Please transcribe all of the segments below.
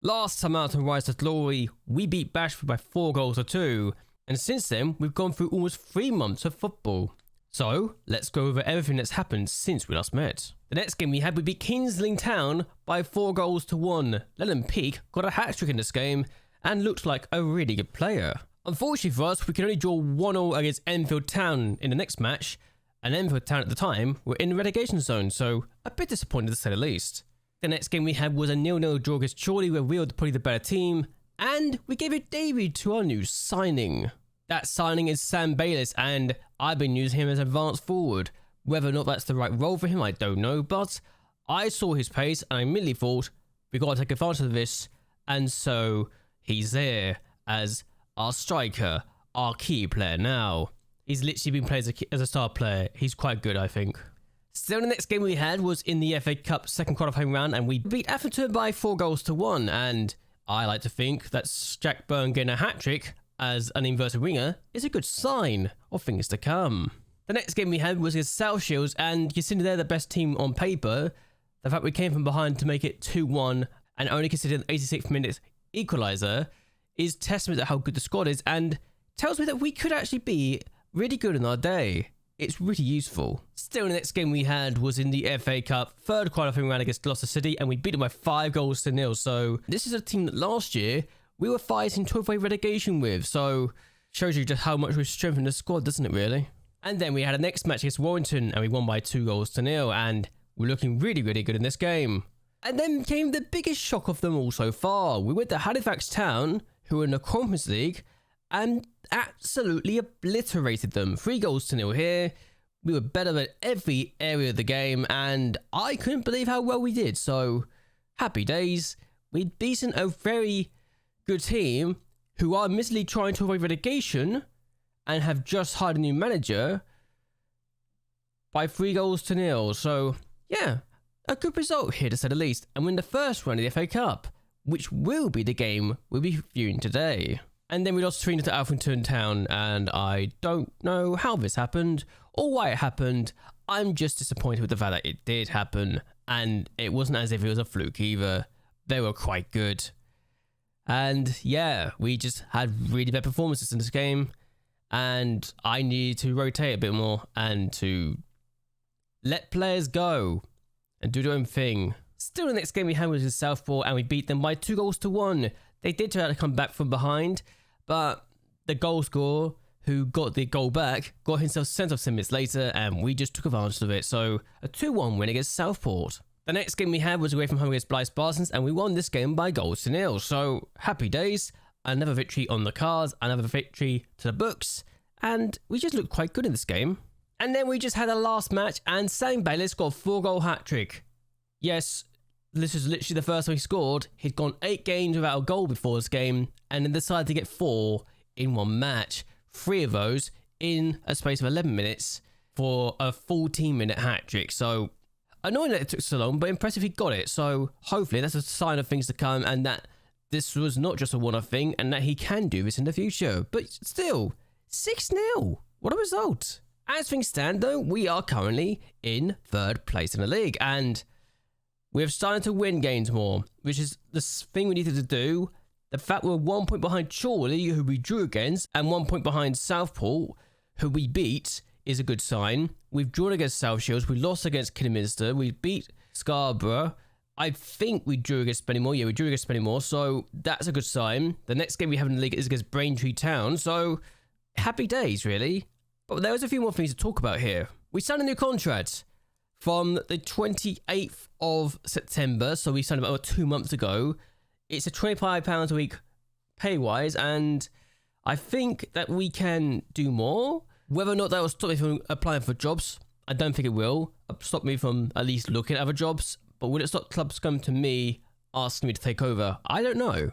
Last time out on Rise to Glory, we beat Bashford by 4 goals to 2, and since then we've gone through almost 3 months of football. So let's go over everything that's happened since we last met. The next game we had, we beat Kingsley Town by 4 goals to 1. Lennon Peake got a hat-trick in this game and looked like a really good player. Unfortunately for us, we could only draw 1-0 against Enfield Town in the next match, and Enfield Town at the time were in the relegation zone, so a bit disappointed to say the least. The next game we had was a 0-0 draw against Chorley, where we were probably the better team, and we gave a debut to our new signing. That signing is Sam Bayliss, and I've been using him as advanced forward. Whether or not that's the right role for him, I don't know, but I saw his pace and I immediately thought, we got to take advantage of this, and so he's there as our striker, our key player now. He's literally been played as a star player. He's quite good, I think. Still, the next game we had was in the FA Cup second qualifying round, and we beat Atherton by 4 goals to 1, and I like to think that Jack Byrne getting a hat-trick as an inverted winger is a good sign of things to come. The next game we had was against South Shields, and considering they're the best team on paper, the fact we came from behind to make it 2-1 and only considered the 86th minute equaliser is testament to how good the squad is, and tells me that we could actually be really good in our day. It's really useful. Still, the next game we had was in the FA Cup, third qualifying round against Gloucester City, and we beat them by 5 goals to 0. So this is a team that last year we were fighting 12th way relegation with. So shows you just how much we've strengthened the squad, doesn't it really? And then we had a next match against Warrington, and we won by 2 goals to 0, and we're looking really, really good in this game. And then came the biggest shock of them all so far. We went to Halifax Town, who are in the Conference League, and absolutely obliterated them. 3 goals to 0 here. We were better than every area of the game, and I couldn't believe how well we did. So happy days. We'd beaten a very good team who are admittedly trying to avoid relegation and have just hired a new manager by 3 goals to 0. So yeah, a good result here to say the least, and win the first round of the FA Cup, which will be the game we'll be viewing today. And then we lost 3-0 to Alphington Town, and I don't know how this happened or why it happened. I'm just disappointed with the fact that it did happen, and it wasn't as if it was a fluke either. They were quite good. And yeah, we just had really bad performances in this game, and I needed to rotate a bit more and to let players go and do their own thing. Still, the next game we had was in Southport, and we beat them by 2 goals to 1. They did try to come back from behind, but the goal scorer who got the goal back got himself sent off 10 minutes later, and we just took advantage of it. So a 2-1 win against Southport. The next game we had was away from home against Blythe Parsons, and we won this game by goals to 0. So happy days. Another victory on the cards, another victory to the books, and we just looked quite good in this game. And then we just had a last match, and Sam Bayliss got a 4-goal hat-trick. Yes, this is literally the first time he scored. He'd gone 8 games without a goal before this game, and then decided to get 4 in one match. 3 of those in a space of 11 minutes for a 14-minute hat-trick. So annoying that it took so long, but impressive he got it. So hopefully that's a sign of things to come, and that this was not just a one-off thing, and that he can do this in the future. But still, 6-0. What a result. As things stand though, we are currently in 3rd place in the league, and we've started to win games more, which is the thing we needed to do. The fact we're 1 point behind Chorley, who we drew against, and 1 point behind Southport, who we beat, is a good sign. We've drawn against South Shields, we lost against Kidderminster, we beat Scarborough. I think we drew against Spennymoor. Yeah, we drew against Spennymoor, so that's a good sign. The next game we have in the league is against Braintree Town, so happy days, really. But there was a few more things to talk about here. We signed a new contract from the 28th of September, so we signed about 2 months ago. It's a £25 a week pay-wise, and I think that we can do more. Whether or not that will stop me from applying for jobs, I don't think it will. Stop me from at least looking at other jobs, but will it stop clubs coming to me asking me to take over? I don't know.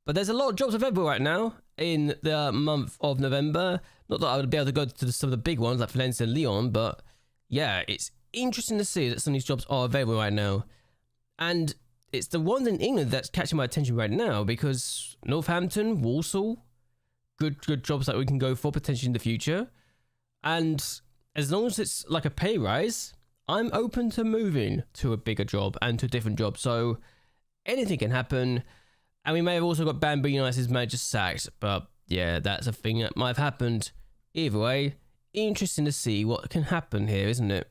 But there's a lot of jobs available right now in the month of November. Not that I would be able to go to some of the big ones like Valencia and Lyon, but yeah, it's interesting to see that some of these jobs are available right now. And it's the ones in England that's catching my attention right now, because Northampton, Walsall, good jobs that we can go for potentially in the future. And as long as it's like a pay rise, I'm open to moving to a bigger job and to a different job. So anything can happen. And we may have also got Bamboo United's manager sacked, but yeah, that's a thing that might have happened. Either way, interesting to see what can happen here, isn't it?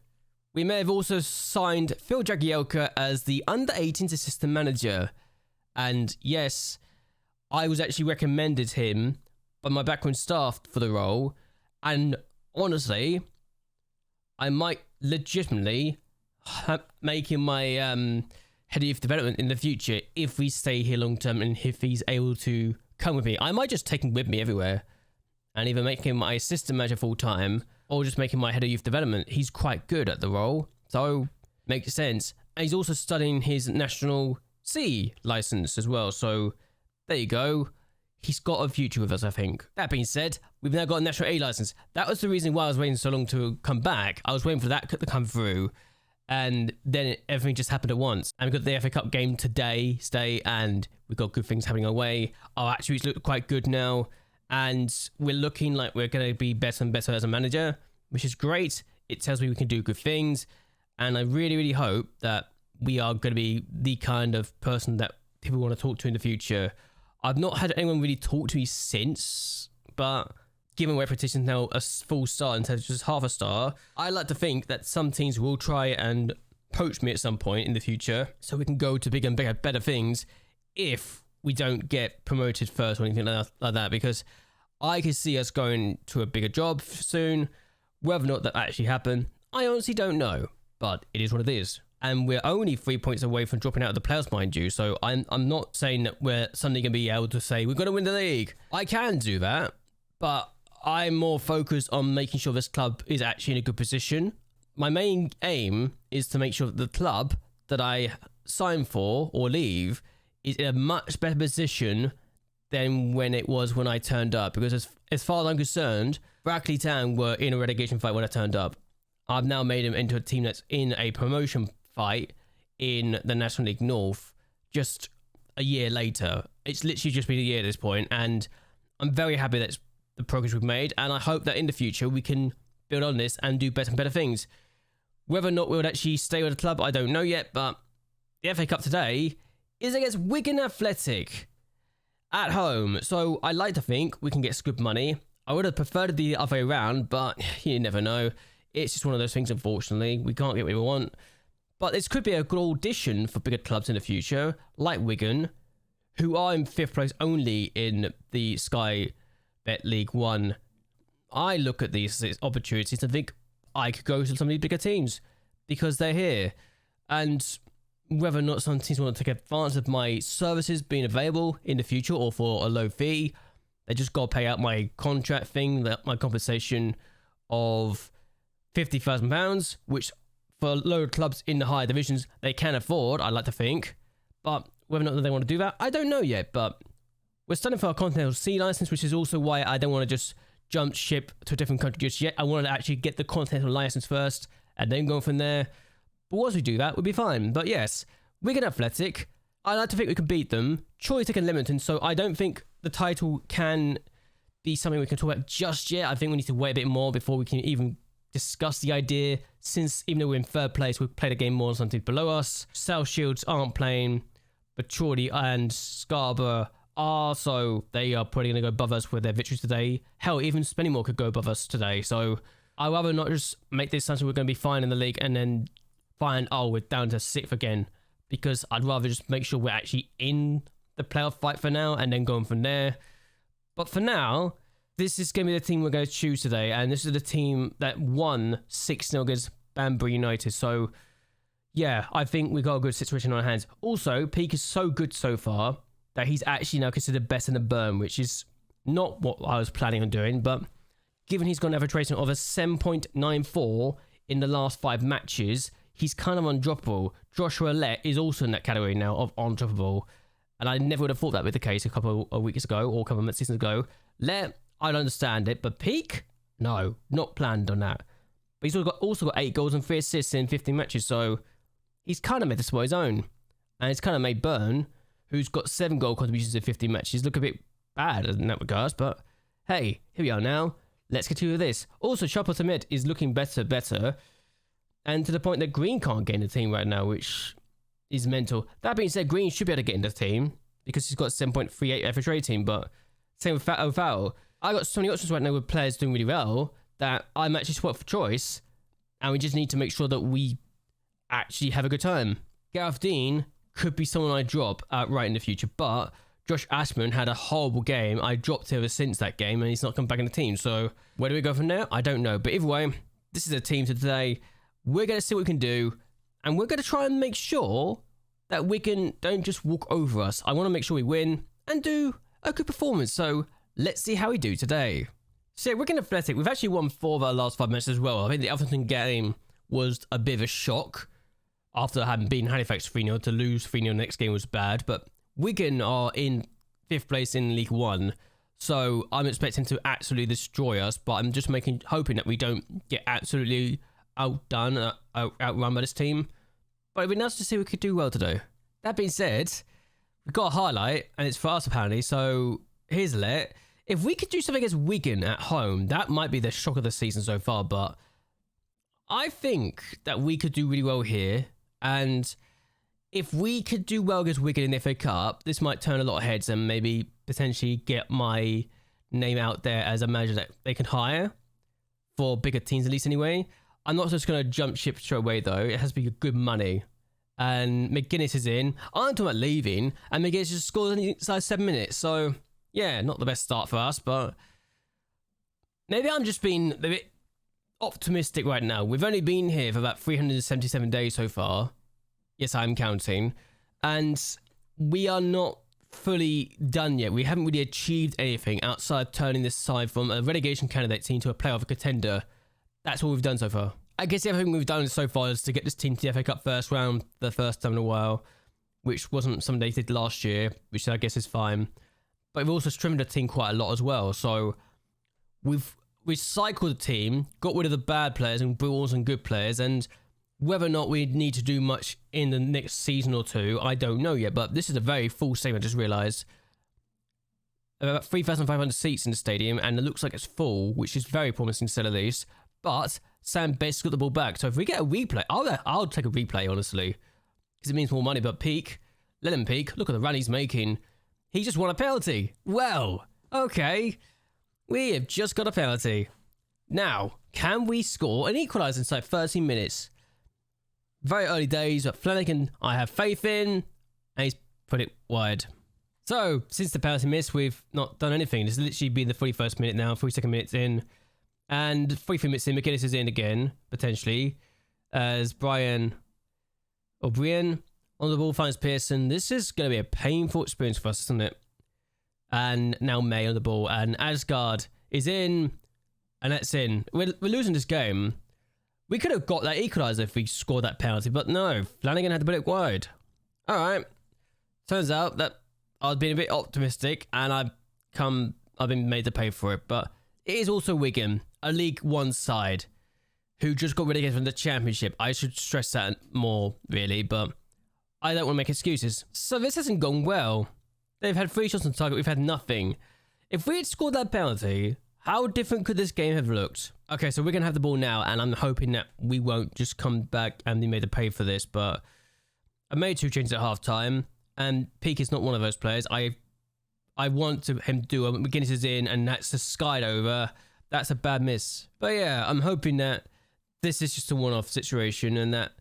We may have also signed Phil Jagielka as the under-18s assistant manager. And yes, I was actually recommended him by my backroom staff for the role. And honestly, I might legitimately make him my head of youth development in the future if we stay here long term and if he's able to come with me. I might just take him with me everywhere and either make him my assistant manager full time or just make him my head of youth development. He's quite good at the role, so makes sense. And he's also studying his National C license as well, so there you go. He's got a future with us, I think. That being said, we've now got a National A license. That was the reason why I was waiting so long to come back. I was waiting for that to come through, and then everything just happened at once. And we got the FA Cup game today, and we've got good things happening our way. Our attributes look quite good now, and we're looking like we're going to be better and better as a manager, which is great. It tells me we can do good things, and I really, really hope that we are going to be the kind of person that people want to talk to in the future. I've not had anyone really talk to me since, but given repetition now a full star instead of just half a star, I like to think that some teams will try and poach me at some point in the future so we can go to bigger and bigger, better things if we don't get promoted first or anything like that, because I can see us going to a bigger job soon. Whether or not that actually happen, I honestly don't know, but it is what it is. And we're only 3 points away from dropping out of the playoffs, mind you. So I'm not saying that we're suddenly going to be able to say, we're going to win the league. I can do that, but I'm more focused on making sure this club is actually in a good position. My main aim is to make sure that the club that I sign for or leave is in a much better position than when it was when I turned up. Because as far as I'm concerned, Brackley Town were in a relegation fight when I turned up. I've now made them into a team that's in a promotion fight in the National League North just a year later. It's literally just been a year at this point, and I'm very happy that's the progress we've made, and I hope that in the future we can build on this and do better and better things. Whether or not we would actually stay with the club, I don't know yet, but the FA Cup today is against Wigan Athletic at home, so I like to think we can get some good money. I would have preferred the other way around, but you never know. It's just one of those things, unfortunately. We can't get what we want. But this could be a good audition for bigger clubs in the future, like Wigan, who are in 5th place only in the Sky Bet League 1. I look at these opportunities and think I could go to some of these bigger teams because they're here. And whether or not some teams want to take advantage of my services being available in the future or for a low fee, they just got to pay out my contract thing, my compensation of £50,000, which for a load of clubs in the higher divisions, they can afford, I like to think. But whether or not they want to do that, I don't know yet. But we're studying for our Continental C license, which is also why I don't want to just jump ship to a different country just yet. I want to actually get the Continental license first and then go from there. But once we do that, we'll be fine. But yes, Wigan Athletic, I like to think we can beat them. Troy taking Leamington, so I don't think the title can be something we can talk about just yet. I think we need to wait a bit more before we can even discuss the idea, since even though we're in 3rd place, we've played a game more than something below us. South Shields aren't playing, but Chorley and Scarborough are, so they are probably going to go above us with their victories today. Hell, even Spennymoor could go above us today, so I'd rather not just make this something we're going to be fine in the league and then find, oh, we're down to 6th again, because I'd rather just make sure we're actually in the playoff fight for now and then going from there. But for now, this is going to be the team we're going to choose today, and this is the team that won 6-0 against Bamboo United. So, yeah, I think we got a good situation on our hands. Also, Peak is so good so far that he's actually now considered better than Burn, which is not what I was planning on doing, but given he's got an average rating of a 7.94 in the last 5 matches, he's kind of undroppable. Joshua Lett is also in that category now of undroppable, and I never would have thought that would be the case a couple of weeks ago or a couple of seasons ago. Lett, I'd understand it, but Peak? No, not planned on that. But he's also got 8 goals and 3 assists in 15 matches, so he's kind of made this his own. And it's kind of made Burn, who's got 7 goal contributions in 15 matches, look a bit bad in that regards, but hey, here we are now. Let's continue with this. Also, Sharper Mid is looking better, and to the point that Green can't get in the team right now, which is mental. That being said, Green should be able to get in the team. because he's got 7.38 average rating, but same with Fowl. I got so many options right now with players doing really well that I'm actually spot for choice, and we just need to make sure that we actually have a good time. Gareth Dean could be someone I drop right in the future, but Josh Ashman had a horrible game. I dropped him ever since that game, and he's not come back in the team. So where do we go from there? I don't know. But either way, this is a team today. We're going to see what we can do, and we're going to try and make sure that Wigan don't just walk over us. I want to make sure we win and do a good performance. So let's see how we do today. So yeah, Wigan Athletic, we've actually won 4 of our last 5 matches as well. I think the Everton game was a bit of a shock after having beaten Halifax 3-0. To lose 3-0 next game was bad, but Wigan are in 5th place in League One, so I'm expecting to absolutely destroy us, but I'm just hoping that we don't get absolutely outrun by this team. But it'd be nice to see we could do well today. That being said, we've got a highlight, and it's for us apparently, so here's a let. If we could do something against Wigan at home, that might be the shock of the season so far, but I think that we could do really well here, and if we could do well against Wigan in the FA Cup, this might turn a lot of heads and maybe potentially get my name out there as a manager that they can hire for bigger teams, at least anyway. I'm not just going to jump ship straight away though. It has to be good money. And McGuinness is in. I'm talking about leaving, and McGuinness just scored inside 7 minutes. So yeah, not the best start for us, but maybe I'm just being a bit optimistic right now. We've only been here for about 377 days so far. Yes, I'm counting. And we are not fully done yet. We haven't really achieved anything outside turning this side from a relegation candidate team to a playoff contender. That's all we've done so far. I guess the other thing we've done so far is to get this team to the FA Cup first round the first time in a while, which wasn't something they did last year, which I guess is fine. But we've also trimmed the team quite a lot as well. So we've recycled the team, got rid of the bad players and brought on some good players, and whether or not we need to do much in the next season or two, I don't know yet, but this is a very full stadium, I just realised. About 3,500 seats in the stadium, and it looks like it's full, which is very promising to say the least. But Sam Best got the ball back, so if we get a replay, I'll take a replay, honestly, because it means more money. But Peak, let him peak. Look at the run he's making. He just won a penalty. Well, okay. We have just got a penalty. Now, can we score an equaliser inside 13 minutes? Very early days, but Flanagan I have faith in, and he's put it wide. So, since the penalty miss, we've not done anything. This has literally been the 41st minute now, 42nd minutes in, and 43 minutes in, McGuinness is in again, potentially, as Brian on the ball finds Pearson. This is going to be a painful experience for us, isn't it? And now May on the ball, and Asgard is in, and that's in. We're losing this game. We could have got that equaliser if we scored that penalty, but no, Flanagan had to put it wide. Alright. Turns out that I've been a bit optimistic, and I've been made to pay for it, but it is also Wigan, a League One side, who just got relegated from the Championship. I should stress that more, really, but I don't want to make excuses. So this hasn't gone well. They've had 3 shots on target, we've had nothing. If we had scored that penalty, how different could this game have looked? Okay, so we're going to have the ball now, and I'm hoping that we won't just come back and be made to pay for this, but I made 2 changes at half-time, and Peak is not one of those players. I want him to do it. McGuinness is in, and that's a skied over. That's a bad miss. But yeah, I'm hoping that this is just a one-off situation, and that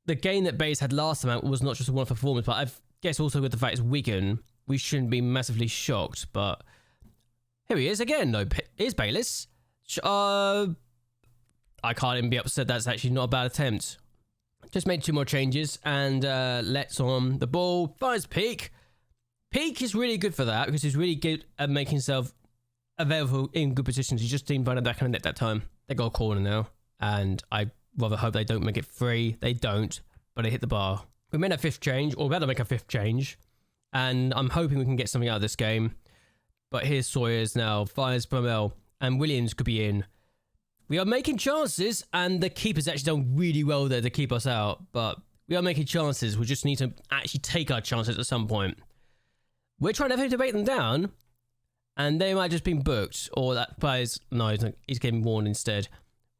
the game that Bays had last time out was not just a one-off performance, but I guess also with the fact it's Wigan, we shouldn't be massively shocked, but here he is again, though. Here's Bayliss. I can't even be upset. That's actually not a bad attempt. Just made 2 more changes, and lets on the ball. Finds Peak. Peak is really good for that, because he's really good at making himself available in good positions. He just didn't find it back on the net that time. They got a corner now, and I rather hope they don't make it free. They don't, but they hit the bar. We made a 5th change, or better make a 5th change, and I'm hoping we can get something out of this game. But here's Sawyers now, fires Bromell, and Williams could be in. We are making chances, and the keeper's actually done really well there to keep us out, but we are making chances. We just need to actually take our chances at some point. We're trying to break them down, and they might just been booked, or that player's, no, he's getting warned instead.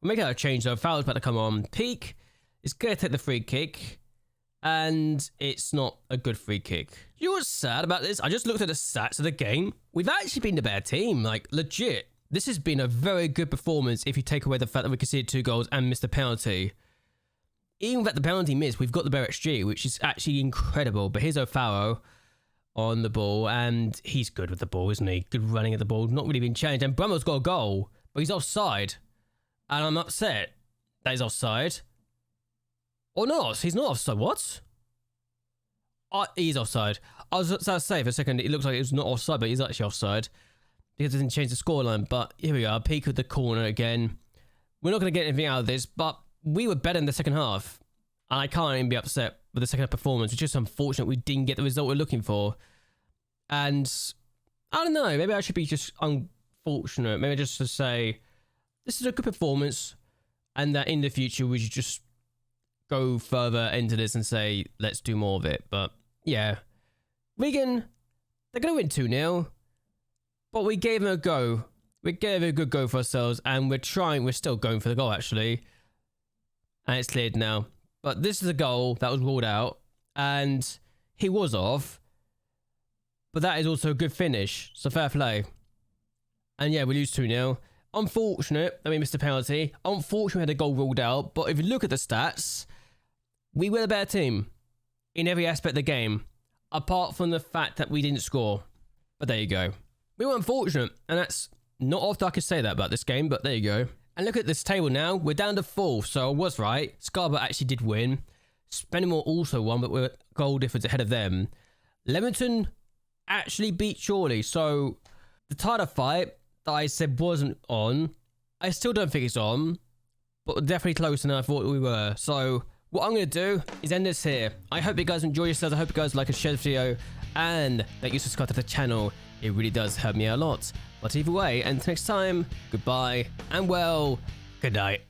We're making a change though. Foul's about to come on. Peak is going to take the free kick, and it's not a good free kick. You know what's sad about this? I just looked at the stats of the game. We've actually been the better team, like legit. This has been a very good performance if you take away the fact that we conceded 2 goals and missed a penalty. Even without the penalty miss, we've got the better XG, which is actually incredible. But here's O'Farrell on the ball, and he's good with the ball, isn't he? Good running at the ball, not really been changed. And Brummel's got a goal, but he's offside. And I'm upset that he's offside. Or not, he's not offside, what? He's offside. I was about to say for a second, it looks like it was not offside, but he's actually offside. Because it didn't change the scoreline, but here we are, peak of the corner again. We're not going to get anything out of this, but we were better in the second half. And I can't even be upset with the second half performance. It's just unfortunate we didn't get the result we're looking for. And I don't know, maybe I should be just unfortunate. Maybe just to say, this is a good performance, and that in the future we should just go further into this and say, let's do more of it. But yeah, Wigan, they're going to win 2-0. But we gave them a go. We gave it a good go for ourselves, and we're still going for the goal actually. And it's cleared now. But this is a goal that was ruled out, and he was off. But that is also a good finish, so fair play. And yeah, we lose 2-0. Unfortunate that we missed a penalty. Unfortunate we had a goal ruled out. But if you look at the stats, we were the better team in every aspect of the game, apart from the fact that we didn't score. But there you go. We were unfortunate, and that's not often I could say that about this game, but there you go. And look at this table now. We're down to 4th, so I was right. Scarborough actually did win. Spennymoor also won, but we're goal difference ahead of them. Leamington actually beat Chorley, so the title fight that I said wasn't on, I still don't think it's on, but we're definitely closer than I thought we were. So what I'm going to do is end this here. I hope you guys enjoy yourselves. I hope you guys like and share this video, and that you subscribe to the channel. It really does help me a lot. But either way, until next time, goodbye, and well, good night.